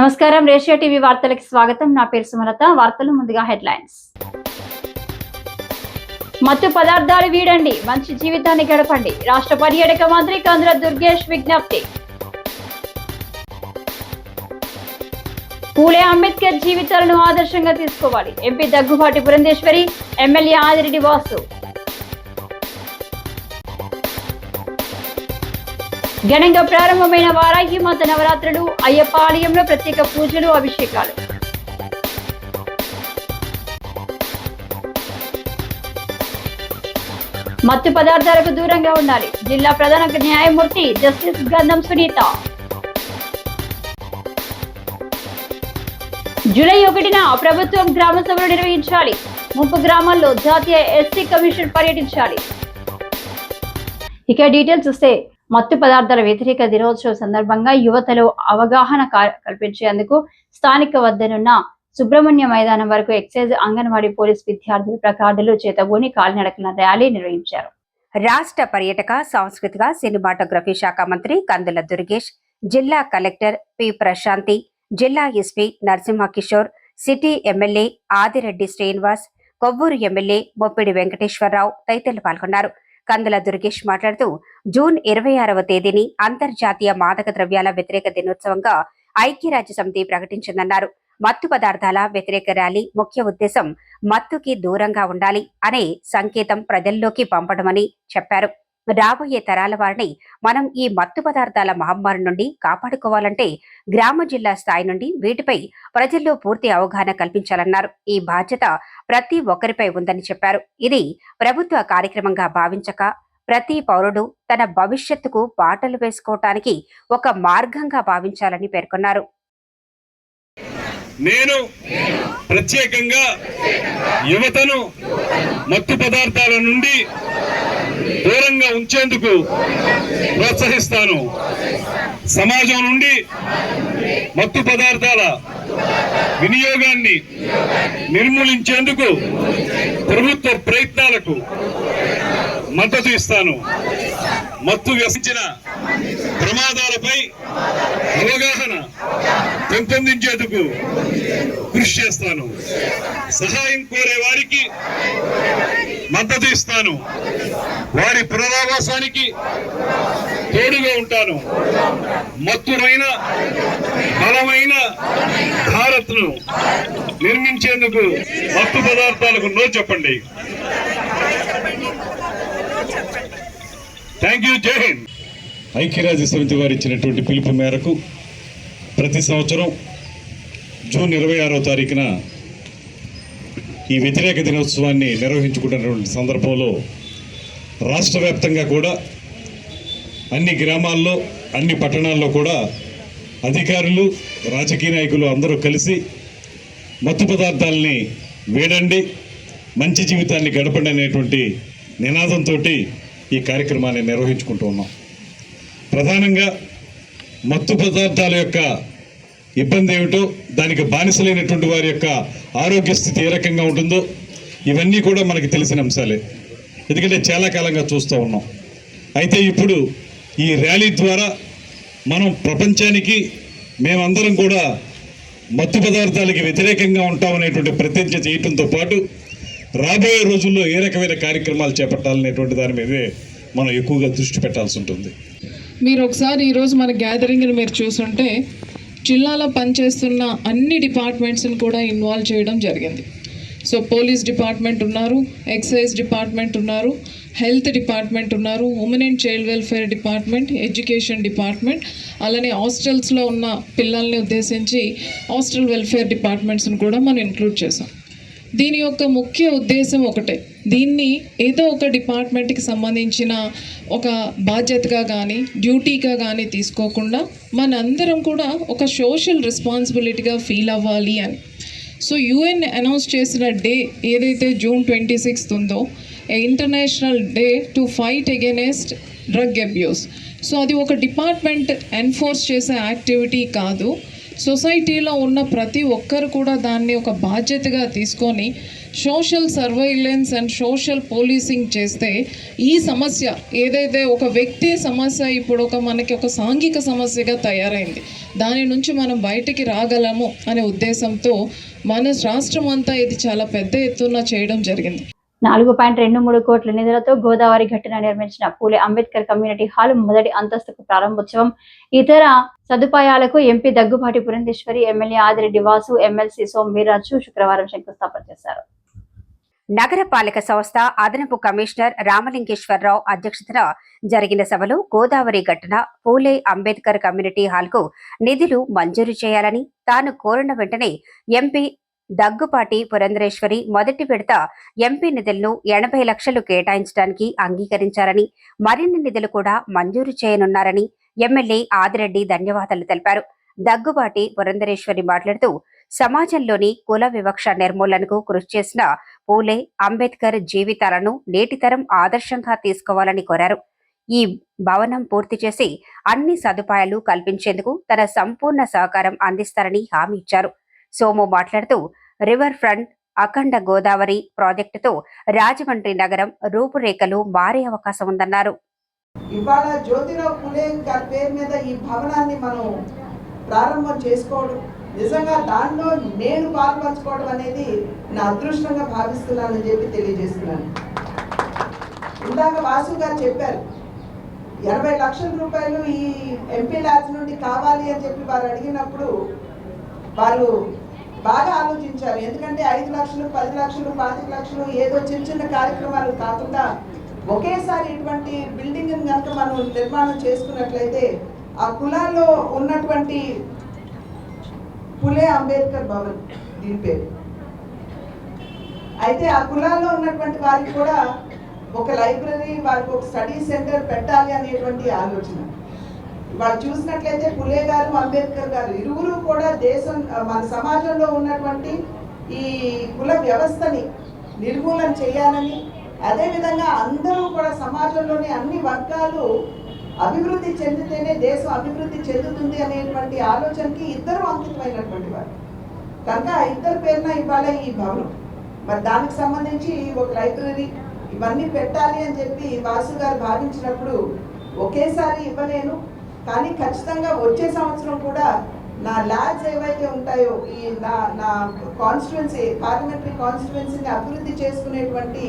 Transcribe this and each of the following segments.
నమస్కారం రేషియా టీవీ వార్తలకు స్వాగతం. నా పేరు సుమలత. వార్తలు ముందుగా హెడ్లైన్స్. మత్తు పదార్థాలు వీడండి, మంచి జీవితాన్ని గడపండి. రాష్ట్ర పర్యాటక మంత్రి కందుల దుర్గేష్ విజ్ఞప్తి. పూలే అంబేద్కర్ జీవితాలను ఆదర్శంగా తీసుకోవాలి. MP Daggubati Purandeswari, MLA Adireddy Vasu. ఘనంగా ప్రారంభమైన వారాహి మాత నవరాత్రులు, అయ్యప్ప ఆలయంలో ప్రత్యేక పూజలు, అభిషేకాలు. మత్తు పదార్థాలకు దూరంగా ఉండాలి. జిల్లా ప్రధాన న్యాయమూర్తి జస్టిస్ గంధం సునీత. జూలై 1న ప్రభుత్వం గ్రామ సభలు నిర్వహించాలి. ముంపు గ్రామాల్లో జాతీయ ఎస్సీ కమిషన్ పర్యటించాలి. ఇక డీటెయిల్స్ చూస్తే, మత్తు పదార్థాల వ్యతిరేక దినోత్సవం సందర్భంగా యువతలో అవగాహన కల్పించేందుకు స్థానిక వద్దనున్న సుబ్రహ్మణ్య మైదానం వరకు ఎక్సైజ్, అంగన్వాడీ, పోలీస్ విద్యార్థులు ప్లకార్డులు చేతబూని కాలినడకల ర్యాలీ నిర్వహించారు. రాష్ట్ర పర్యాటక, సాంస్కృతిక, సినిమాటోగ్రఫీ శాఖ మంత్రి కందుల దుర్గేష్, జిల్లా కలెక్టర్ పి ప్రశాంతి, జిల్లా SP Narasimhakishore, city MLA Adireddy Srinivas, Kovvur MLA Moppidi Venkateswararao తదితరులు పాల్గొన్నారు. కందుల దుర్గేష్ మాట్లాడుతూ, జూన్ 26వ తేదీని అంతర్జాతీయ మాదక ద్రవ్యాల వ్యతిరేక దినోత్సవంగా ఐక్యరాజ్య సమితి ప్రకటించిందన్నారు. మత్తు పదార్థాల వ్యతిరేక ర్యాలీ ముఖ్య ఉద్దేశం మత్తుకి దూరంగా ఉండాలి అనే సంకేతం ప్రజల్లోకి పంపడమని చెప్పారు. రాబోయే తరాల వారిని మనం ఈ మత్తు పదార్థాల మహమ్మారి నుండి కాపాడుకోవాలంటే గ్రామ, జిల్లా స్థాయి నుండి వీటిపై ప్రజల్లో పూర్తి అవగాహన కల్పించాలన్నారు. ఈ బాధ్యత ప్రతి ఒక్కరిపై ఉందని చెప్పారు. ఇది ప్రభుత్వ కార్యక్రమంగా భావించక ప్రతి పౌరుడు తన భవిష్యత్తుకు బాటలు వేసుకోవటానికి ఒక మార్గంగా భావించాలని పేర్కొన్నారు. నేను ప్రత్యేకంగా యువతను మత్తు పదార్థాల నుండి దూరంగా ఉంచేందుకు ప్రోత్సహిస్తాను. సమాజం నుండి మత్తు పదార్థాల వినియోగాన్ని నిర్మూలించేందుకు ప్రభుత్వ ప్రయత్నాలకు మద్దతు ఇస్తాను. మత్తు వ్యసించిన ప్రమాదాలపై అవగాహన పెంపొందించేందుకు కృషి చేస్తాను. సహాయం కోరే వారికి మద్దతు ఇస్తాను. వారి పునరావాసానికి తోడుగా ఉంటాను. మత్తురైన బలమైన భారత్ను నిర్మించేందుకు మత్తు పదార్థాలకు నో చెప్పండి. Thank you. జై హింద్. ఐక్యరాజ్య సమితి వారు ఇచ్చినటువంటి పిలుపు మేరకు ప్రతి సంవత్సరం జూన్ 26వ తారీఖున ఈ వ్యతిరేక దినోత్సవాన్ని నిర్వహించుకుంటున్నటువంటి సందర్భంలో రాష్ట్ర వ్యాప్తంగా కూడా అన్ని గ్రామాల్లో, అన్ని పట్టణాల్లో కూడా అధికారులు, రాజకీయ నాయకులు అందరూ కలిసి మత్తు పదార్థాలని వీడండి, మంచి జీవితాన్ని గడపండి అనేటువంటి నినాదంతో ఈ కార్యక్రమాన్ని నిర్వహించుకుంటూ ఉన్నాం. ప్రధానంగా మత్తు పదార్థాల యొక్క ఇబ్బంది ఏమిటో, దానికి బానిసలైనటువంటి వారి యొక్క ఆరోగ్య స్థితి ఏ రకంగా ఉంటుందో ఇవన్నీ కూడా మనకి తెలిసిన అంశాలే. ఎందుకంటే చాలా కాలంగా చూస్తూ ఉన్నాం. అయితే ఇప్పుడు ఈ ర్యాలీ ద్వారా మనం ప్రపంచానికి మేమందరం కూడా మత్తు పదార్థాలకి వ్యతిరేకంగా ఉంటామనేటువంటి ప్రతిజ్ఞ చేయటంతో పాటు రాబోయే రోజుల్లో ఏ రకమైన కార్యక్రమాలు చేపట్టాలనేటువంటి దాని మీదే మనం ఎక్కువగా దృష్టి పెట్టాల్సి ఉంటుంది. మీరు ఒకసారి ఈరోజు మన గ్యాదరింగ్ని మీరు చూసుంటే జిల్లాలో పనిచేస్తున్న అన్ని డిపార్ట్మెంట్స్ని కూడా ఇన్వాల్వ్ చేయడం జరిగింది. సో పోలీస్ డిపార్ట్మెంట్ ఉన్నారు, ఎక్సైజ్ డిపార్ట్మెంట్ ఉన్నారు, హెల్త్ డిపార్ట్మెంట్ ఉన్నారు, women and child welfare department, education department, అలానే హాస్టల్స్లో ఉన్న పిల్లల్ని ఉద్దేశించి హాస్టల్ వెల్ఫేర్ డిపార్ట్మెంట్స్ని కూడా మనం ఇంక్లూడ్ చేసాం. దీని యొక్క ముఖ్య ఉద్దేశం ఒకటే, దీన్ని ఏదో ఒక డిపార్ట్మెంట్కి సంబంధించిన ఒక బాధ్యతగా కానీ డ్యూటీగా కానీ తీసుకోకుండా మనందరం కూడా ఒక సోషల్ రెస్పాన్సిబిలిటీగా ఫీల్ అవ్వాలి అని. సో యుఎన్ అనౌన్స్ చేసిన డే ఏదైతే జూన్ 26 ఉందో, international day to fight against drug abuse. So అది ఒక డిపార్ట్మెంట్ ఎన్ఫోర్స్ చేసే యాక్టివిటీ కాదు, సొసైటీలో ఉన్న ప్రతి ఒక్కరు కూడా దాన్ని ఒక బాధ్యతగా తీసుకొని social surveillance and social policing చేస్తే ఈ సమస్య ఏదైతే ఒక వ్యక్తి సమస్య ఇప్పుడు మనకి ఒక సాంఘిక సమస్యగా తయారైంది, దాని నుంచి మనం బయటికి రాగలము అనే ఉద్దేశంతో మన రాష్ట్రం అంతా ఇది చాలా పెద్ద ఎత్తున చేయడం జరిగింది. 4.23 కోట్ల నిధులతో గోదావరి ఘట్టున నిర్మించిన పూలే అంబేద్కర్ కమ్యూనిటీ హాల్ మొదటి అంతస్తుకు ప్రారంభోత్సవం, ఇతర సదుపాయాలకు MP Daggubati Purandeswari, MLA Adireddy Vasu, MLC Som Veerraju శుక్రవారం శంకుస్థాపన చేశారు. నగరపాలక సంస్థ అదనపు కమిషనర్ రామలింగేశ్వరరావు అధ్యక్షతన జరిగిన సభలో గోదావరి ఘట్టన పూలే అంబేద్కర్ కమ్యూనిటీ హాల్కు నిధులు మంజూరు చేయాలని, తాను కోరిన వెంటనే ఎంపీ దగ్గుపాటి పురంధరేశ్వరి మొదటి విడత ఎంపీ నిధులను 80 లక్షలు కేటాయించడానికి అంగీకరించారని, మరిన్ని నిధులు కూడా మంజూరు చేయనున్నారని ఎమ్మెల్యే ఆదిరెడ్డి ధన్యవాదాలు తెలిపారు. దగ్గుబాటి పురంధరేశ్వరి మాట్లాడుతూ సమాజంలోని కుల వివక్ష నిర్మూలనకు కృషి చేసిన పూలే అంబేద్కర్ జీవితాలను నేటితరం ఆదర్శంగా తీసుకోవాలని కోరారు. ఈ భవనం పూర్తి చేసి అన్ని సదుపాయాలు కల్పించేందుకు తన సంపూర్ణ సహకారం అందిస్తారని హామీ ఇచ్చారు. సోము మాట్లాడుతూ రివర్ ఫ్రంట్ అఖండ గోదావరి ప్రాజెక్టుతో రాజమండ్రి నగరం రూపురేఖలు మారే అవకాశం ఉందన్నారు. ఇవాళ జ్యోతిరావు పూలే గారి పేరు మీద ఈ భవనాన్ని మనం ప్రారంభం చేసుకోవడం, నిజంగా దానిలో నేను పాల్పంచుకోవడం అనేది నా అదృష్టంగా భావిస్తున్నానని చెప్పి తెలియజేస్తున్నాను. ఇందాక వాసు గారు చెప్పారు 80 లక్షల రూపాయలు ఈ ఎంపీ ల్యాబ్స్ నుండి కావాలి అని చెప్పి వారు అడిగినప్పుడు వారు బాగా ఆలోచించారు. ఎందుకంటే 5 లక్షలు, 10 లక్షలు, 25 లక్షలు ఏదో చిన్న చిన్న కార్యక్రమాలు కాకుండా ఒకేసారి ఇటువంటి బిల్డింగ్ కనుక మనం నిర్మాణం చేసుకున్నట్లయితే ఆ కులాల్లో ఉన్నటువంటి పూలే అంబేద్కర్ భవన్ దీని పేరు అయితే ఆ కులాల్లో ఉన్నటువంటి వారికి కూడా ఒక లైబ్రరీ, వారికి ఒక స్టడీ సెంటర్ పెట్టాలి అనేటువంటి ఆలోచన. వాళ్ళు చూసినట్లయితే పూలే గారు, అంబేద్కర్ గారు ఇరువురు కూడా మన సమాజంలో ఉన్నటువంటి ఈ కుల వ్యవస్థని నిర్మూలన చేయాలని, అదేవిధంగా అందరూ కూడా సమాజంలోని అన్ని వర్గాలు అభివృద్ధి చెందితేనే దేశం అభివృద్ధి చెందుతుంది అనేటువంటి ఆలోచనకి ఇద్దరు అంకితమైనటువంటి వారు కనుక ఇద్దరు పేరున ఇవాళ ఈ భవనం, మరి దానికి సంబంధించి ఒక లైబ్రరీ ఇవన్నీ పెట్టాలి అని చెప్పి వాసు గారు భావించినప్పుడు ఒకేసారి ఇవ్వలేను, కానీ ఖచ్చితంగా వచ్చే సంవత్సరం కూడా నా ల్యాబ్స్ ఏవైతే ఉంటాయో ఈ నా కాన్స్టిట్యుయెన్సీ, పార్లమెంటరీ కాన్స్టిట్యుయెన్సీని అభివృద్ధి చేసుకునేటువంటి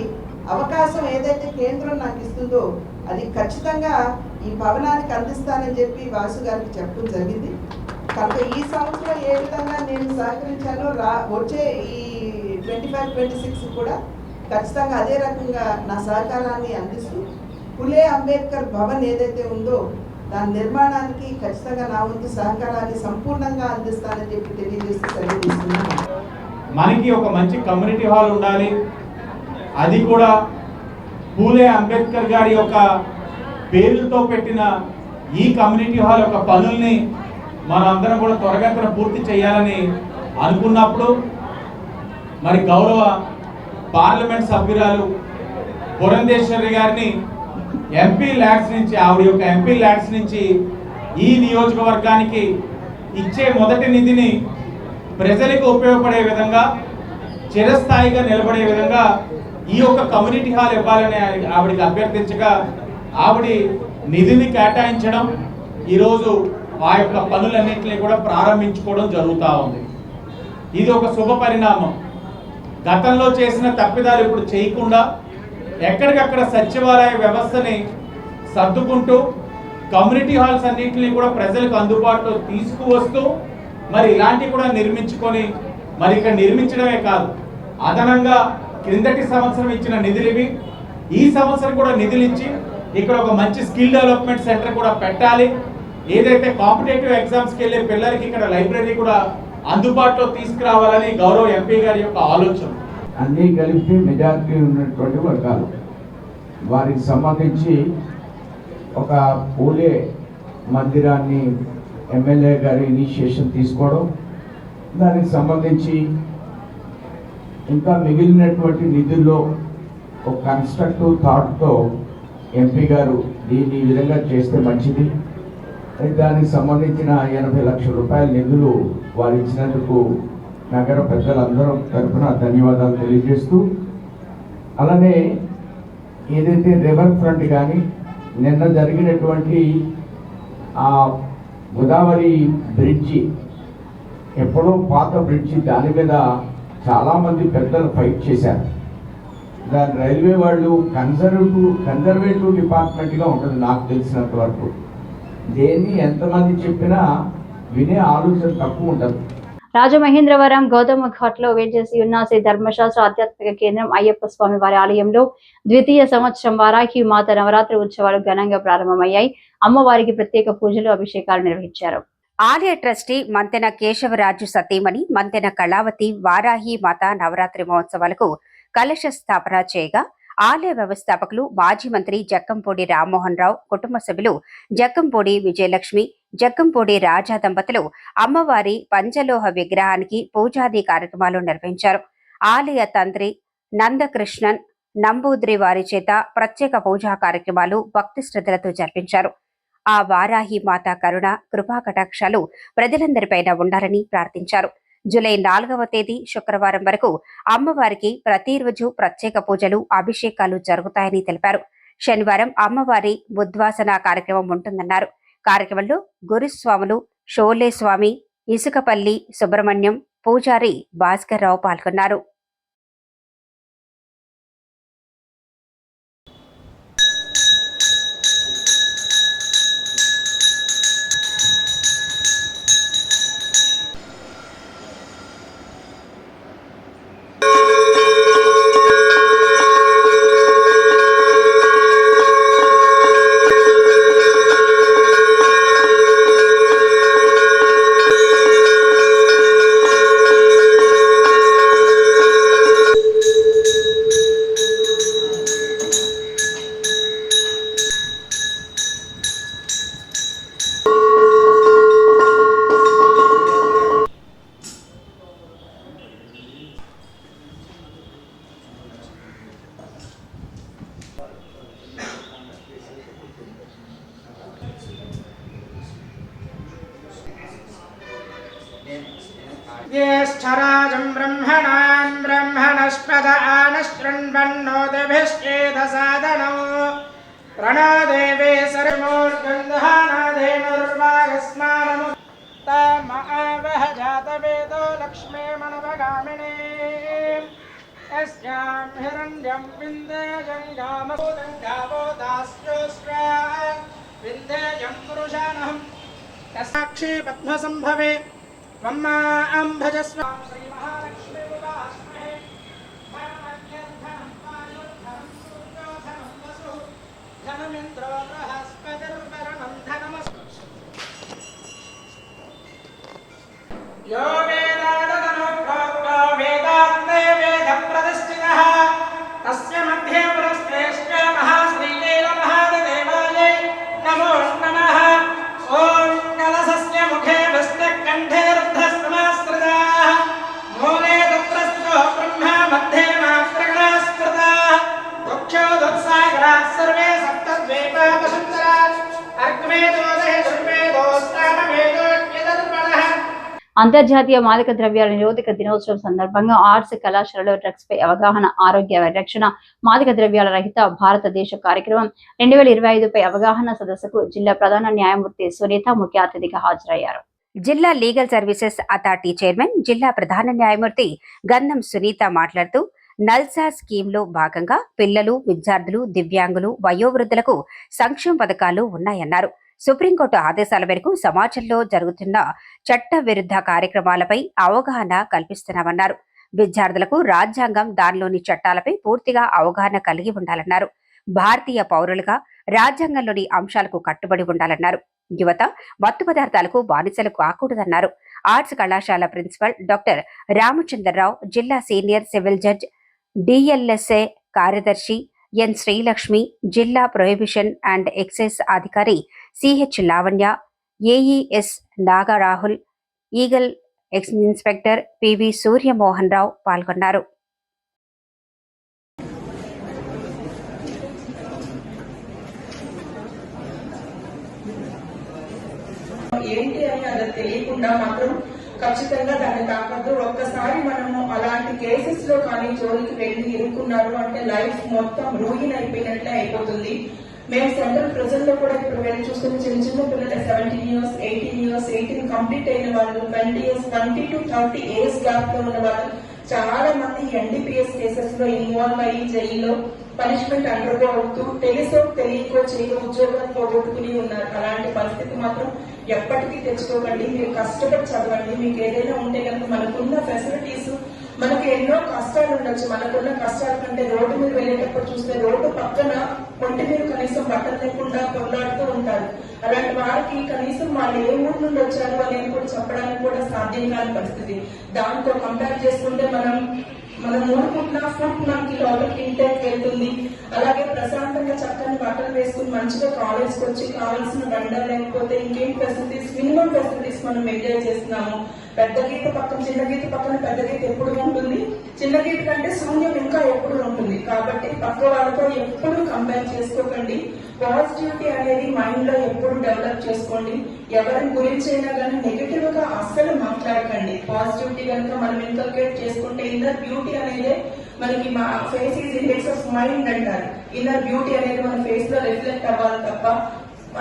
అవకాశం ఏదైతే కేంద్రం నాకు ఇస్తుందో అది ఖచ్చితంగా ఈ భవనానికి అందిస్తానని చెప్పి వాసు గారికి చెప్పడం జరిగింది. కనుక ఈ సంవత్సరం ఏ విధంగా నేను సహకరించానో వచ్చే ఈ 25-26 కూడా ఖచ్చితంగా అదే రకంగా నా సహకారాన్ని అందిస్తూ పూలే అంబేద్కర్ భవన్ ఏదైతే ఉందో దాని నిర్మాణానికి ఖచ్చితంగా నా వంతు సహకారాన్ని సంపూర్ణంగా అందిస్తానని చెప్పి తెలియజేస్తూ సెలవు తీసుకున్నాను. మనకి ఒక మంచి కమ్యూనిటీ హాల్ ఉండాలి, అది కూడా పూలే అంబేద్కర్ గారి యొక్క పేరుతో పెట్టిన ఈ కమ్యూనిటీ హాల్ యొక్క పనుల్ని మనందరం కూడా త్వరగతిన పూర్తి చేయాలని అనుకున్నప్పుడు మరి గౌరవ పార్లమెంట్ సభ్యురాలు పురంధేశ్వరి గారిని ఎంపీ ల్యాడ్స్ నుంచి, ఆవిడ యొక్క ఎంపీ ల్యాడ్స్ నుంచి ఈ నియోజకవర్గానికి ఇచ్చే మొదటి నిధిని ప్రజలకు ఉపయోగపడే విధంగా, చిరస్థాయిగా నిలబడే విధంగా ఈ యొక్క కమ్యూనిటీ హాల్ ఇవ్వాలని ఆవిడికి అభ్యర్థించగా ఆవిడ నిధిని కేటాయించడం, ఈరోజు ఆ యొక్క పనులన్నింటినీ కూడా ప్రారంభించుకోవడం జరుగుతూ ఉంది. ఇది ఒక శుభ పరిణామం. గతంలో చేసిన తప్పిదాలు ఇప్పుడు చేయకుండా ఎక్కడికక్కడ సచివాలయ వ్యవస్థని సర్దుకుంటూ కమ్యూనిటీ హాల్స్ అన్నింటినీ కూడా ప్రజలకు అందుబాటులో తీసుకువస్తూ మరి ఇలాంటివి కూడా నిర్మించుకొని మరి ఇక్కడ నిర్మించడమే కాదు, అదనంగా క్రిందటి సంవత్సరం ఇచ్చిన నిధులు ఇవి, ఈ సంవత్సరం కూడా నిధులు ఇచ్చి ఇక్కడ ఒక మంచి స్కిల్ డెవలప్మెంట్ సెంటర్ కూడా పెట్టాలి. ఏదైతే కాంపిటేటివ్ ఎగ్జామ్స్కి వెళ్ళే పిల్లలకి ఇక్కడ లైబ్రరీ కూడా అందుబాటులో తీసుకురావాలని గౌరవ ఎంపీ గారి యొక్క ఆలోచన. అన్నీ కలిపి మెజారిటీ ఉన్నటువంటి వర్గాలు వారికి సంబంధించి ఒక పూలే మందిరాన్ని ఎమ్మెల్యే గారి ఇనిషియేషన్ తీసుకోవడం, దానికి సంబంధించి ఇంకా మిగిలినటువంటి నిధుల్లో ఒక కన్స్ట్రక్టివ్ థాట్తో ఎంపీ గారు దీన్ని ఈ విధంగా చేస్తే మంచిది, దానికి సంబంధించిన 80 లక్షల రూపాయల నిధులు వారు ఇచ్చినందుకు నగర పెద్దలందరూ తరఫున ధన్యవాదాలు తెలియజేస్తూ, అలానే ఏదైతే రివర్ ఫ్రంట్ కానీ నిన్న జరిగినటువంటి ఆ గోదావరి బ్రిడ్జి, ఎప్పుడో పాత బ్రిడ్జి, దాని మీద చాలామంది పెద్దలు ఫైట్ చేశారు. దాని రైల్వే వాళ్ళు కన్జర్వేటివ్ డిపార్ట్మెంట్గా ఉంటుంది నాకు తెలిసినంత వరకు. దేన్ని ఎంతమంది చెప్పినా వినే ఆలోచన తక్కువ ఉంటుంది. రాజమహేంద్రవరం గౌతమ ఘాట్ లో వేచేసి ఉన్న శ్రీ ధర్మశాస్త్ర ఆధ్యాత్మిక కేంద్రం అయ్యప్ప స్వామి వారి ఆలయంలో ద్వితీయ సంవత్సరం వారాహి మాత నవరాత్రి ఉత్సవాలు ఘనంగా ప్రారంభమయ్యాయి. అమ్మవారికి ప్రత్యేక పూజలు, అభిషేకాలు నిర్వహించారు. ఆలయ ట్రస్టీ మంతెన కేశవరాజు సతీమణి మంతెన కళావతి వారాహి మాత నవరాత్రి మహోత్సవాలకు కలశ స్థాపన చేయగా, ఆలయ వ్యవస్థాపకులు మాజీ మంత్రి జక్కంపూడి రామ్మోహన్ రావు, కుటుంబ సభ్యులు జక్కంపూడి విజయలక్ష్మి, జక్కంపూడి రాజా దంపతులు అమ్మవారి పంచలోహ విగ్రహానికి పూజాది కార్యక్రమాలు నిర్వహించారు. ఆలయ తంత్రి నందకృష్ణన్ నంబూద్రి వారి చేత ప్రత్యేక పూజా కార్యక్రమాలు భక్తి శ్రద్ధలతో జరిపించారు. ఆ వారాహి మాత కరుణ, కృపా కటాక్షాలు ప్రజలందరిపైన ఉండాలని ప్రార్థించారు. జూలై 4వ తేదీ శుక్రవారం వరకు అమ్మవారికి ప్రతిరోజు ప్రత్యేక పూజలు, అభిషేకాలు జరుగుతాయని తెలిపారు. శనివారం అమ్మవారి ఉద్వాసన కార్యక్రమం ఉంటుందన్నారు. కార్యక్రమంలో గురుస్వాములు షోలే స్వామి, ఇసుకపల్లి సుబ్రహ్మణ్యం, పూజారి భాస్కర్ రావు పాల్గొన్నారు. ज्येष्ठराजं ब्रह्मणां ब्रह्मणस्पद आनशृण्वन्नोतिभिश्चेदसादनौ प्रणो देवे सर्वोर्गन्धानाधेनुर्वागस्मानमु तामवह जातवेदो लक्ष्मी मनवगामिनी यस्यां हिरण्यं विन्देयं गामसूदं गावो दास्योस्रा विन्देयं पुरुषाणहं तसाक्षी पद्मसम्भवे वम्मा अम्भजस्व श्री महालक्ष्मी उपास्महे धनमध्यर्थं पायुद्धं सूर्योधनं वसु धनमिन्द्रो बृहस्पतिर्वरणं धनमस्तु यो वेदादनुप्रोक्तो वेदान्ते वेदप्रतिष्ठितः तस्य मध्ये पुरस्तेष्ट महाश्रीलीलमहादेवायै नमो नमः। ॐ कलशस्य मुखे वस्तकण्ठे सर्वे सप्तद्वीपावसुन्दरा अर्कमेदोदे दुर्वेदोस्तामवेदोच्यदर्पणः। అంతర్జాతీయ మాదక ద్రవ్యాల నిరోధక దినోత్సవం సందర్భంగా ఆర్ట్స్ కళాశాలలో డ్రగ్స్ పై అవగాహన, ఆరోగ్య పరిరక్షణ, మాదక ద్రవ్యాల రహిత భారతదేశ కార్యక్రమం 2025 పై అవగాహన సదస్సుకు జిల్లా ప్రధాన న్యాయమూర్తి సునీత ముఖ్య అతిథిగా హాజరయ్యారు. జిల్లా లీగల్ సర్వీసెస్ అథారిటీ చైర్మన్, జిల్లా ప్రధాన న్యాయమూర్తి గంధం సునీత మాట్లాడుతూ, నల్సా స్కీమ్లో భాగంగా పిల్లలు, విద్యార్థులు, దివ్యాంగులు, వయోవృద్ధులకు సంక్షేమ పథకాలు ఉన్నాయన్నారు. సుప్రీంకోర్టు ఆదేశాల మేరకు సమాజంలో జరుగుతున్న చట్ట విరుద్ధ కార్యక్రమాలపై అవగాహన కల్పిస్తున్నామన్నారు. విద్యార్థులకు రాజ్యాంగం, దానిలోని చట్టాలపై పూర్తిగా అవగాహన కలిగి ఉండాలన్నారు. భారతీయ పౌరులుగా రాజ్యాంగంలోని అంశాలకు కట్టుబడి ఉండాలన్నారు. యువత మత్తు పదార్థాలకు బానిసలు కాకూడదన్నారు. ఆర్ట్స్ కళాశాల ప్రిన్సిపల్ డాక్టర్ రామచంద్రరావు, జిల్లా సీనియర్ సివిల్ జడ్జ్ డిఎల్ఎస్ఏ కార్యదర్శి ఎన్ శ్రీలక్ష్మి, జిల్లా ప్రొహిబిషన్ అండ్ ఎక్సైజ్ అధికారి CH Lavanya, AES Nagarahul, eagle ex inspector PV Suryamohan Rao పాల్గొన్నారు. చేయకుండా మాత్రం ఖచ్చితంగా దాన్ని తాకద్దు. ఒక్కసారి మనము అలాంటి కేసెస్ లో కానీ జోలికి వెళ్ళి ఇరుక్కున్నారు అంటే లైఫ్ మొత్తం రూయిన్ అయిపోయినట్లే అయిపోతుంది. మేము సెంట్రల్ ప్రిజన్ లో కూడా ఇప్పుడు వెళ్ళి చూస్తున్న చిన్న చిన్న పిల్లలు 17 years, 18 years, 18 కంప్లీట్ అయిన వాళ్ళు, 20 years, 20 to 30 ఏజ్ గ్యాప్ లో ఉన్న వాళ్ళు చాలా మంది NDPS కేసెస్ లో ఇన్వాల్వ్ అయ్యి జైల్లో పనిష్మెంట్ అండర్గో అవుతూ తెలుసో తెలియకో చేయో ఉద్యోగాలు పోగొట్టుకుని ఉన్నారు. అలాంటి పరిస్థితి మాత్రం ఎప్పటికీ తెచ్చుకోకండి. మీరు కష్టపడి చదవండి. మీకు ఏదైనా ఉంటే కనుక మనకున్న ఫెసిలిటీస్, మనకి ఎన్నో కష్టాలు ఉండొచ్చు. మనకున్న కష్టాల కంటే రోడ్డు మీద వెళ్ళేటప్పుడు చూస్తే రోడ్డు పక్కన ఒంటి మీద కనీసం బట్టలు లేకుండా కొట్లాడుతూ ఉంటారు. అలాంటి వారికి కనీసం వాళ్ళు ఏ ఊరు నుండి వచ్చారు అనేది కూడా చెప్పడానికి కూడా సాధ్యం కాని పరిస్థితి. దాంతో కంపేర్ చేసుకుంటే మనం ఊరుకుంటున్న ఫుడ్ మనకి లోపలికి ఇంటేక్ వెళ్తుంది. అలాగే ప్రశాంతంగా చక్కని బట్టలు వేసుకుని మంచిగా కాలేజ్కి వచ్చి కావాల్సిన బండ లేకపోతే ఇంకేం ఫెసిలిటీస్, మినిమం ఫెసిలిటీస్ మనం ఎంజాయ్ చేస్తున్నాము. పెద్ద గీత పక్కన చిన్న గీత పక్కన పెద్ద గీత ఎప్పుడు ఉంటుంది, చిన్న గీత కంటే శూన్యం ఇంకా ఎప్పుడు ఉంటుంది. కాబట్టి పక్క వాళ్ళతో ఎప్పుడు కంపేర్ చేసుకోకండి. పాజిటివిటీ అనేది మైండ్ లో ఎప్పుడు డెవలప్ చేసుకోండి. ఎవరి గురించి అయినా కానీ నెగిటివ్ గా అస్సలు మాట్లాడకండి. పాజిటివిటీ కనుక మనం ఇన్కల్కేట్ చేసుకుంటే ఇన్నర్ బ్యూటీ అనేది మనకి face is index of mind అంటారు. ఇన్నర్ బ్యూటీ అనేది మన ఫేస్ లో రిఫ్లెక్ట్ అవ్వాలి తప్ప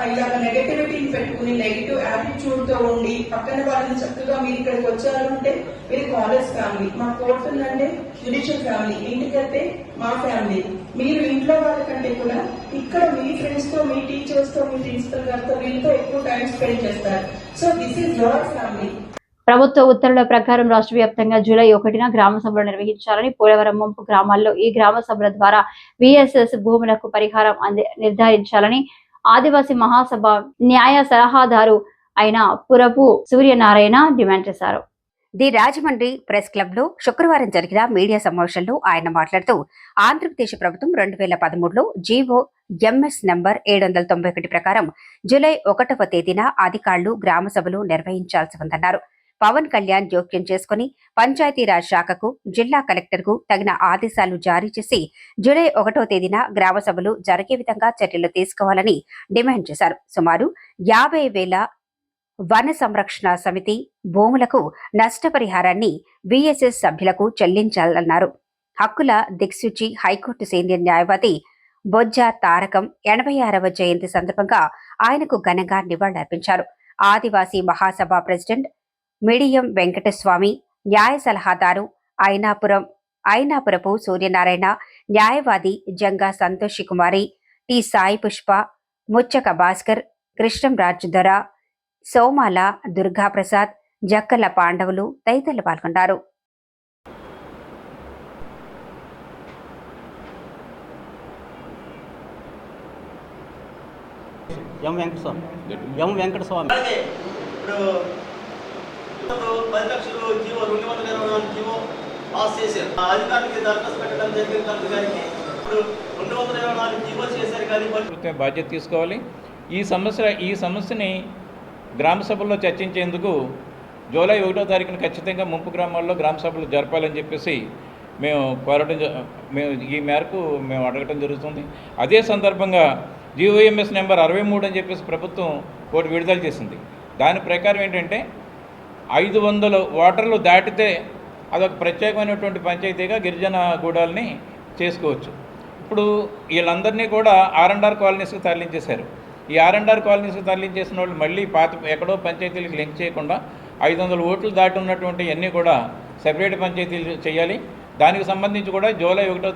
ఇలాగ నెగటివిటీని పెట్టుకుని నెగిటివ్ యాటిట్యూడ్ తో ఉండి పక్కన వాళ్ళని చక్కగా మీరు ఇక్కడికి వచ్చారు అంటే మీరు కాలేజ్ ఫ్యామిలీ, మా కోర్ట్ ఉందంటే జ్యుడిషియల్ ఫ్యామిలీ, ఇంటికైతే మా ఫ్యామిలీ. మీరు ఇంట్లో వాళ్ళకంటే కూడా ఇక్కడ మీ ఫ్రెండ్స్ తో, మీ టీచర్స్ తో, మీ ప్రిన్సిపల్ గారితో వీళ్ళతో ఎక్కువ టైం స్పెండ్ చేస్తారు. So this is your family. ప్రభుత్వ ఉత్తర్వుల ప్రకారం రాష్ట్ర వ్యాప్తంగా జూలై 1న గ్రామ సభలు నిర్వహించాలని పోలవరం ముంపు గ్రామాల్లో ఈ గ్రామ సభల ద్వారా VSS భూములకు పరిహారం నిర్ధారించాలని ఆదివాసీ మహాసభ న్యాయ సలహాదారు అయిన పురపు సూర్యనారాయణ డిమాండ్ చేశారు. ది రాజమండ్రి ప్రెస్ క్లబ్ లో శుక్రవారం జరిగిన మీడియా సమావేశంలో ఆయన మాట్లాడుతూ ఆంధ్రప్రదేశ్ ప్రభుత్వం 2013లో జీవో MS నంబర్ 791 ప్రకారం జూలై 1వ తేదీన అధికారులు గ్రామ సభలు నిర్వహించాల్సి ఉందన్నారు. పవన్ కళ్యాణ్ జోక్యం చేసుకుని పంచాయతీరాజ్ శాఖకు, జిల్లా కలెక్టర్కు తగిన ఆదేశాలు జారీ చేసి జూలై 1వ తేదీన గ్రామ సభలు జరిగే విధంగా చర్యలు తీసుకోవాలని డిమాండ్ చేశారు. సుమారు 50,000 వన సంరక్షణ సమితి భూములకు నష్టపరిహారాన్ని VSS సభ్యులకు చెల్లించాలన్నారు. హక్కుల దిక్సూచి హైకోర్టు సీనియర్ న్యాయవాది బొజ్జ తారకం 86వ జయంతి సందర్భంగా ఆయనకు ఘనంగా నివాళులర్పించారు. ఆదివాసీ మహాసభ ప్రెసిడెంట్ మిడియం వెంకటస్వామి, న్యాయ సలహాదారు అయినాపురపు సూర్యనారాయణ, న్యాయవాది జంగా సంతోషి కుమారి, టి సాయి పుష్ప, ముచ్చక భాస్కర్, కృష్ణంరాజు దొర, సోమాల దుర్గాప్రసాద్, జక్కల పాండవులు తదితరులు పాల్గొన్నారు. ఎం వెంకటస్వామి 10 లక్షలు జీవో 224 జీవో పాస్ చేశారు. అధికారులకి దరఖాస్తు పెట్టడం జరిగింది. కలెక్టర్ గారికి ఇప్పుడు 224 జీవో చేశారు. కానీ బాధ్యత తీసుకోవాలి. ఈ సమస్యని గ్రామ సభల్లో చర్చించేందుకు జూలై 1వ తారీఖున ఖచ్చితంగా ముంపు గ్రామాల్లో గ్రామ సభలు జరపాలని చెప్పేసి ఈ మేరకు మేము అడగటం జరుగుతుంది. అదే సందర్భంగా GOMS నెంబర్ 63 అని చెప్పేసి ప్రభుత్వం ఒకటి విడుదల చేసింది. దాని ప్రకారం ఏంటంటే 500 ఓటర్లు దాటితే అదొక ప్రత్యేకమైనటువంటి పంచాయతీగా గిరిజన గూడాలని చేసుకోవచ్చు. ఇప్పుడు వీళ్ళందరినీ కూడా R&R కాలనీస్కి తరలించేశారు. ఈ R&R కాలనీస్కి తరలించేసిన వాళ్ళు మళ్ళీ ఎక్కడో పంచాయతీలకు లింక్ చేయకుండా 500 ఓట్లు దాటి ఉన్నటువంటి అన్నీ కూడా సెపరేట్ పంచాయతీలు చేయాలి. దానికి సంబంధించి కూడా జూలై 1వ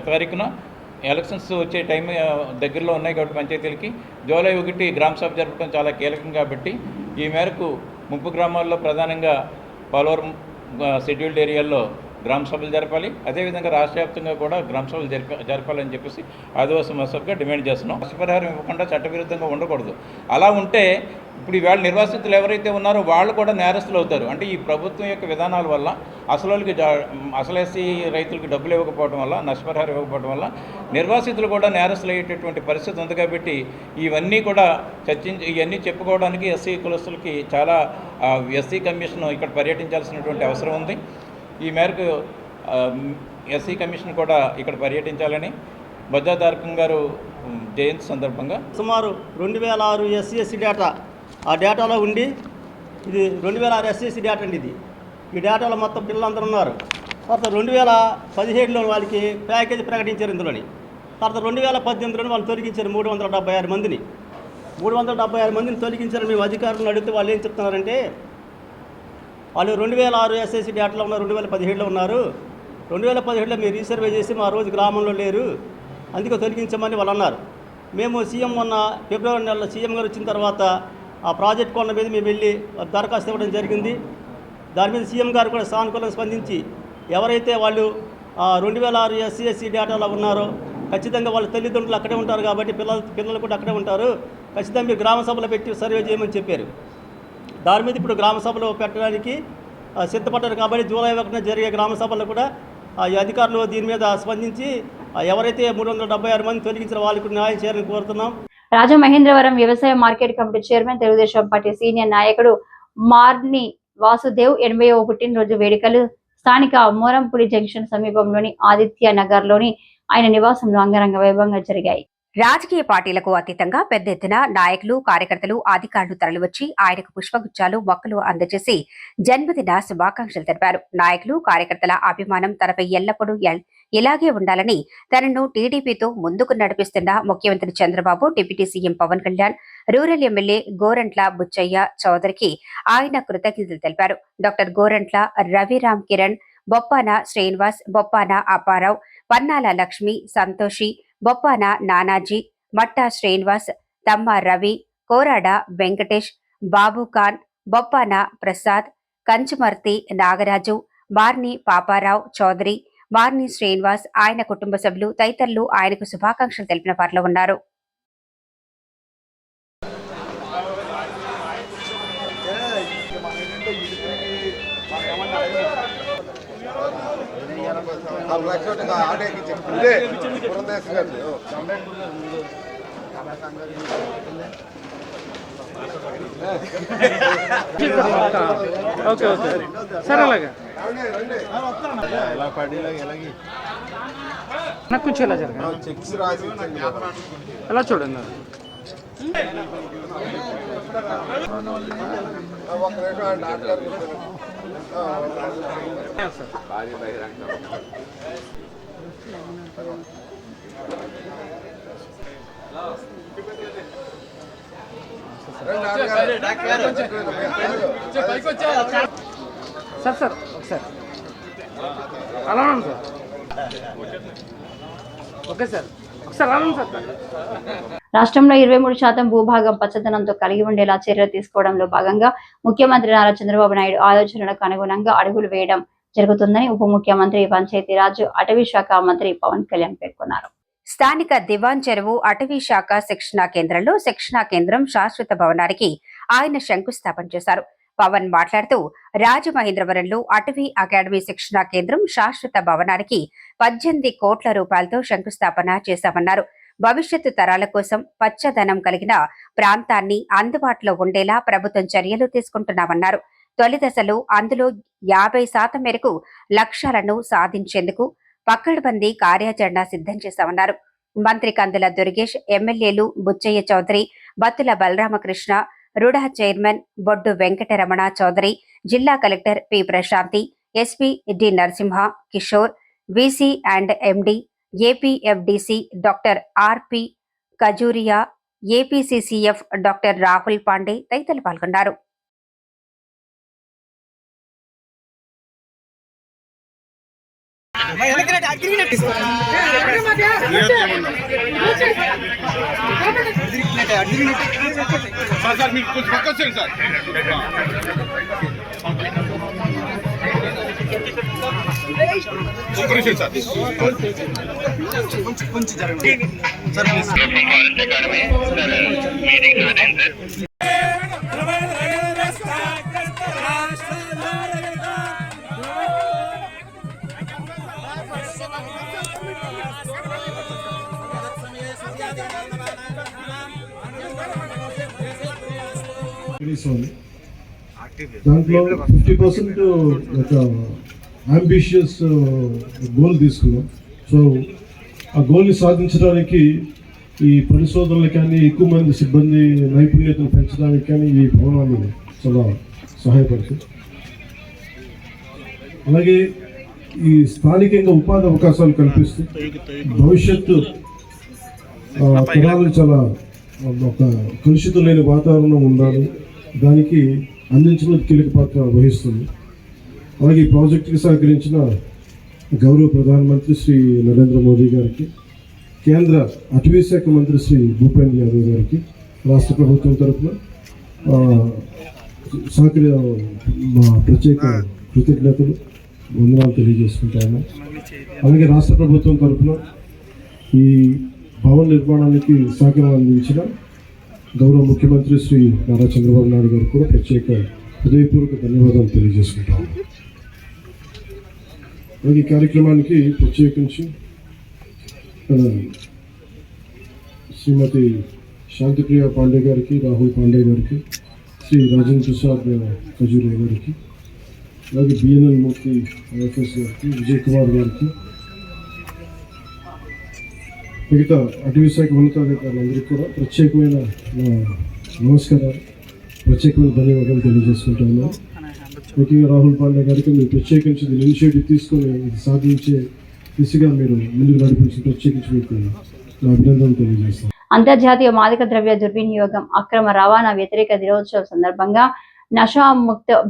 తారీఖున ఎలక్షన్స్ వచ్చే టైం దగ్గరలో ఉన్నాయి కాబట్టి పంచాయతీలకి జూలై 1 గ్రామ సభ జరపడం చాలా కీలకం. కాబట్టి ఈ మేరకు ముంపు గ్రామాల్లో ప్రధానంగా పోలవరం షెడ్యూల్డ్ ఏరియాల్లో గ్రామ సభలు జరపాలి. అదేవిధంగా రాష్ట్ర వ్యాప్తంగా కూడా గ్రామ సభలు జరపాలని చెప్పేసి ఆదివాసీ మహాసభగా డిమాండ్ చేస్తున్నాం. నష్టపరిహారం ఇవ్వకుండా చట్టవిరుద్ధంగా ఉండకూడదు. అలా ఉంటే ఇప్పుడు ఈవేళ నిర్వాసితులు ఎవరైతే ఉన్నారో వాళ్ళు కూడా నేరస్తులు అవుతారు. అంటే ఈ ప్రభుత్వం యొక్క విధానాల వల్ల అసలు ఎస్సీ రైతులకు డబ్బులు ఇవ్వకపోవడం వల్ల, నష్టపరిహారం ఇవ్వకపోవడం వల్ల నిర్వాసితులు కూడా నేరస్తులు అయ్యేటటువంటి పరిస్థితి ఉంది. కాబట్టి ఇవన్నీ కూడా ఇవన్నీ చెప్పుకోవడానికి ఎస్సీ కులస్తులకి చాలా ఎస్సీ కమిషన్ ఇక్కడ పర్యటించాల్సినటువంటి అవసరం ఉంది. ఈ మేరకు ఎస్సీ కమిషన్ కూడా ఇక్కడ పర్యటించాలని బొజ్జా తారకం గారు జయంతి సందర్భంగా సుమారు 2006 SC డేటా ఆ డేటాలో ఉండి ఇది 2006 SCC డేటా అండి. ఈ డేటాలో మొత్తం పిల్లలందరూ ఉన్నారు. తర్వాత 2017లో వాళ్ళకి ప్యాకేజీ ప్రకటించారు ఇందులోని. తర్వాత 2018లోని వాళ్ళు తొలగించారు 376 మందిని. 376 మందిని తొలగించారు. మేము అధికారులను అడిగితే వాళ్ళు ఏం చెప్తున్నారంటే వాళ్ళు 2006 SCC డేటాలో ఉన్నారు, 2017లో ఉన్నారు. 2017లో మీరు రీసర్వే చేసి మా రోజు గ్రామంలో లేరు, అందుకే తొలగించమని వాళ్ళు అన్నారు. మేము సీఎం మొన్న ఫిబ్రవరి నెలలో సీఎం గారు వచ్చిన తర్వాత ఆ ప్రాజెక్ట్ కొండ మీద మేము వెళ్ళి దరఖాస్తు ఇవ్వడం జరిగింది. దాని మీద సీఎం గారు కూడా సానుకూలంగా స్పందించి ఎవరైతే వాళ్ళు 2006 SCSC డేటాలో ఉన్నారో ఖచ్చితంగా వాళ్ళ తల్లిదండ్రులు అక్కడే ఉంటారు కాబట్టి పిల్లలు కూడా అక్కడే ఉంటారు, ఖచ్చితంగా మీరు గ్రామ సభలో పెట్టి సర్వే చేయమని చెప్పారు. దాని మీద ఇప్పుడు గ్రామ సభలో పెట్టడానికి సిద్ధపడ్డారు. కాబట్టి జూలై 1న జరిగే గ్రామ సభలో కూడా ఈ అధికారులు దీని మీద స్పందించి ఎవరైతే 376 మంది తొలగించిన వాళ్ళకు న్యాయం చేయాలని కోరుతున్నాం. రాజమహేంద్రవరం వ్యవసాయ market committee chairman, Telugu Desam party senior నాయకుడు మార్ని వాసుదేవ్ 80వ పుట్టినరోజు వేడుకలు స్థానిక మోరంపూడి జంక్షన్ సమీపంలోని ఆదిత్య నగర్లోని ఆయన నివాసంలో అంగరంగ వైభవంగా జరిగాయి. రాజకీయ పార్టీలకు అతీతంగా పెద్ద ఎత్తున నాయకులు, కార్యకర్తలు, అధికారులు తరలివచ్చి ఆయనకు పుష్పగుచ్చాలు, మొక్కలు అందజేసి జన్మదిన శుభాకాంక్షలు తెలిపారు. నాయకులు, కార్యకర్తల అభిమానం తనపై ఎల్లప్పుడూ ఇలాగే ఉండాలని తనను టీడీపీతో ముందుకు నడిపిస్తున్న ముఖ్యమంత్రి Chandrababu, deputy CM Pawan Kalyan, rural MLA Gorantla Buchaiah చౌదరికి ఆయన కృతజ్ఞతలు తెలిపారు. డాక్టర్ గోరంట్ల రవిరామ్ కిరణ్, బొప్పాన శ్రీనివాస్, బొప్పాన అప్పారావు, పన్నాల లక్ష్మి, సంతోషి, బొప్పాన నానాజీ, మట్టా శ్రీనివాస్, తమ్మ రవి, కోరాడ వెంకటేష్, బాబుఖాన్, బొప్పాన ప్రసాద్, కంచుమర్తి నాగరాజు, మార్ని పాపారావు చౌదరి, మార్ని శ్రీనివాస్, ఆయన కుటుంబ సభ్యులు తదితరులు ఆయనకు శుభాకాంక్షలు తెలిపిన వారిలో ఉన్నారు. ఓకే ఓకే సరే అలాగే నాకు కొంచెం ఎలా జరగండి, ఎలా చూడండి. సార్ సార్ ఒకసారి అలా ఉన్నాను సార్. ఓకే సార్ ఒకసారి అలా సార్. రాష్ట్రంలో 23% భూభాగం పచ్చదనంతో కలిగి ఉండేలా చర్యలు తీసుకోవడంలో భాగంగా ముఖ్యమంత్రి నారా చంద్రబాబు నాయుడు ఆలోచనలకు అనుగుణంగా అడుగులు వేయడం జరుగుతుందని ఉప ముఖ్యమంత్రి, పంచాయతీరాజ్, అటవీ శాఖ మంత్రి పవన్ కళ్యాణ్ పేర్కొన్నారు. స్థానిక దివాన్ చెరువు అటవీ శాఖ శిక్షణా కేంద్రంలో శిక్షణా కేంద్రం శాశ్వత భవనానికి ఆయన శంకుస్థాపన చేశారు. పవన్ మాట్లాడుతూ రాజమహేంద్రవరంలో అటవీ అకాడమీ శిక్షణా కేంద్రం శాశ్వత భవనానికి 18 కోట్ల రూపాయలతో శంకుస్థాపన చేశామన్నారు. భవిష్యత్తు తరాల కోసం పచ్చదనం కలిగిన ప్రాంతాన్ని అందుబాటులో ఉండేలా ప్రభుత్వం చర్యలు తీసుకుంటున్నామన్నారు. తొలి దశలో అందులో 50% మేరకు లక్ష్యాలను సాధించేందుకు పకడ్బందీ కార్యాచరణ సిద్ధం చేశామన్నారు. మంత్రి కందుల దుర్గేష్, ఎమ్మెల్యేలు బుచ్చయ్య చౌదరి, బత్తుల బలరామకృష్ణ, రుడా చైర్మన్ బొడ్డు వెంకటరమణ చౌదరి, జిల్లా collector P Prashanti, SP D Narasimha, Kishore, VC and MD, APFDC doctor RP Khajuria, APCCF doctor Rahul Pandey తదితరులు పాల్గొన్నారు. దాంట్లో 50% ఒక అంబిషియస్ గోల్ తీసుకున్నాం. సో ఆ గోల్ని సాధించడానికి ఈ పరిశోధనలు కానీ ఎక్కువ మంది సిబ్బంది నైపుణ్యతను పెంచడానికి కానీ ఈ భవనాలు చాలా సహాయపడుతుంది. అలాగే ఈ స్థానికంగా ఉపాధి అవకాశాలు కల్పిస్తూ భవిష్యత్తు తరాలు చాలా ఒక కలుషితం లేని వాతావరణం ఉండాలి, దానికి అందించడం కీలక పాత్ర వహిస్తుంది. అలాగే ఈ ప్రాజెక్టుకి సహకరించిన గౌరవ ప్రధానమంత్రి శ్రీ నరేంద్ర మోదీ గారికి, కేంద్ర అటవీ శాఖ మంత్రి శ్రీ భూపేంద్ర యాదవ్ గారికి రాష్ట్ర ప్రభుత్వం తరఫున మా ప్రత్యేక కృతజ్ఞతలు, వందనాలు తెలియజేసుకుంటాను. అలాగే రాష్ట్ర ప్రభుత్వం తరఫున ఈ భవన నిర్మాణానికి సహకారం అందించిన గౌరవ ముఖ్యమంత్రి శ్రీ నారా చంద్రబాబు నాయుడు గారికి కూడా ప్రత్యేక హృదయపూర్వక ధన్యవాదాలు తెలియజేసుకుంటాము. ఈ కార్యక్రమానికి ప్రత్యేకించి శ్రీమతి శాంతిప్రియ పాండే గారికి, రాహుల్ పాండే గారికి, శ్రీ రాజేంద్ర ప్రసాద్ ఖజూరియా గారికి, అలాగే బిఎన్ఎల్ మూర్తి ఐఎఫ్ఎస్ గారికి, విజయ్ కుమార్ గారికి, మిగతా అటవీ శాఖ ఉన్నతాధికారులందరికీ కూడా ప్రత్యేకమైన నమస్కారాలు, ప్రత్యేకమైన ధన్యవాదాలు తెలియజేసుకుంటున్నాను. ముఖ్యంగా రాహుల్ పాండే గారికి మీరు ప్రత్యేకించి ఇనిషియేటివ్ తీసుకొని ఇది సాధించే దిశగా మీరు ముందుకు నడిపించి ప్రత్యేకించి మీకు నా అభినందనలు తెలియజేస్తాను. అంతర్జాతీయ మాదక ద్రవ్య దుర్వినియోగం, అక్రమ రవాణా వ్యతిరేక దినోత్సవం సందర్భంగా నషా ముక్త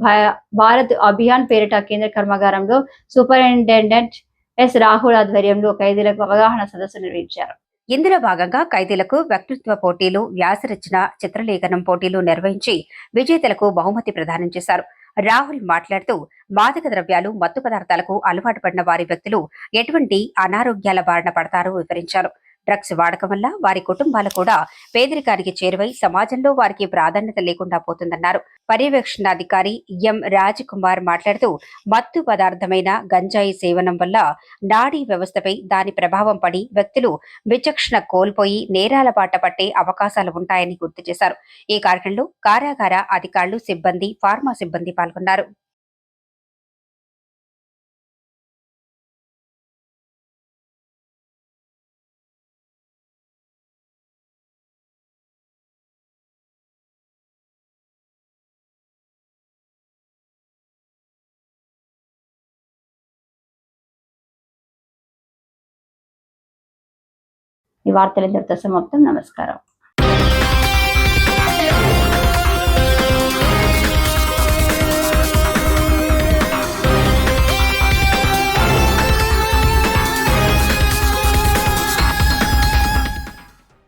భారత్ అభియాన్ పేరిట కేంద్ర కర్మాగారంలో సూపరింటెండెంట్ ఎస్ రాహుల్ ఆధ్వర్యంలో ఖైదీలకు అవగాహన సదస్సు నిర్వహించారు. ఇందులో భాగంగా ఖైదీలకు వక్తృత్వ పోటీలు, వ్యాసరచన, చిత్రలేఖనం పోటీలు నిర్వహించి విజేతలకు బహుమతి ప్రదానం చేశారు. రాహుల్ మాట్లాడుతూ మాదక ద్రవ్యాలు, మత్తు పదార్థాలకు అలవాటు పడిన వారి వ్యక్తులు ఎటువంటి అనారోగ్యాల బారిన పడతారో వివరించారు. డ్రగ్స్ వాడకం వల్ల వారి కుటుంబాలు కూడా పేదరికానికి చేరువై సమాజంలో వారికి ప్రాధాన్యత లేకుండా పోతుందన్నారు. పర్యవేక్షణాధికారి ఎం రాజ్ కుమార్ మాట్లాడుతూ మత్తు పదార్థమైన గంజాయి సేవనం వల్ల నాడీ వ్యవస్థపై దాని ప్రభావం పడి వ్యక్తులు విచక్షణ కోల్పోయి నేరాల బాట పట్టే అవకాశాలు ఉంటాయని గుర్తు చేశారు. ఈ కార్యక్రమంలో కారాగార అధికారులు, సిబ్బంది, ఫార్మా సిబ్బంది పాల్గొన్నారు. ఈ వార్తలు ఇంతటితో సమాప్తం. నమస్కారం.